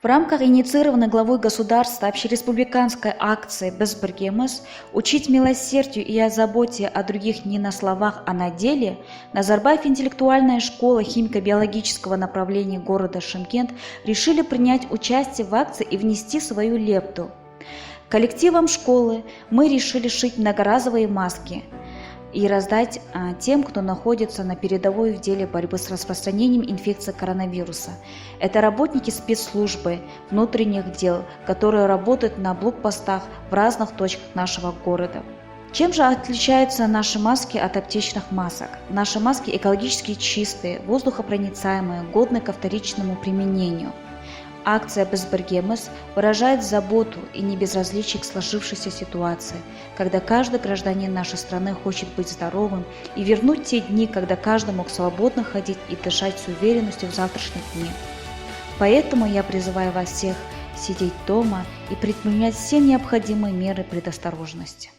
В рамках инициированной главой государства общереспубликанской акции «Безбіргеміз» «Учить милосердию и о заботе о других не на словах, а на деле» Назарбаев интеллектуальная школа химико-биологического направления города Шымкент решили принять участие в акции и внести свою лепту. Коллективом школы мы решили шить многоразовые маски и раздать тем, кто находится на передовой в деле борьбы с распространением инфекции коронавируса. Это работники спецслужбы внутренних дел, которые работают на блокпостах в разных точках нашего города. Чем же отличаются наши маски от аптечных масок? Наши маски экологически чистые, воздухопроницаемые, годные ко вторичному применению. Акция «Безбіргеміз» выражает заботу и небезразличие к сложившейся ситуации, когда каждый гражданин нашей страны хочет быть здоровым и вернуть те дни, когда каждый мог свободно ходить и дышать с уверенностью в завтрашнем дне. Поэтому я призываю вас всех сидеть дома и предпринять все необходимые меры предосторожности.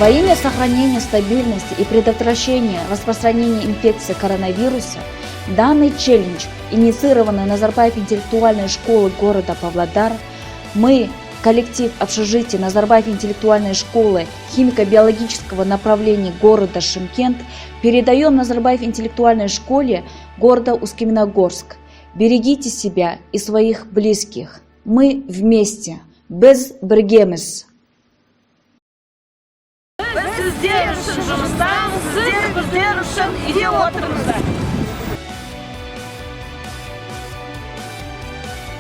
Во имя сохранения стабильности и предотвращения распространения инфекции коронавируса, данный челлендж, инициированный Назарбаев интеллектуальной школы города Павлодар, мы, коллектив общежития Назарбаев интеллектуальной школы химико-биологического направления города Шымкент, передаем Назарбаев интеллектуальной школе города Усть-Каменогорск. Берегите себя и своих близких. Мы вместе. Безбіргеміз. Biz sizler için жұмыстамыз, сіздер біздер үшін үйде отырыңыздар.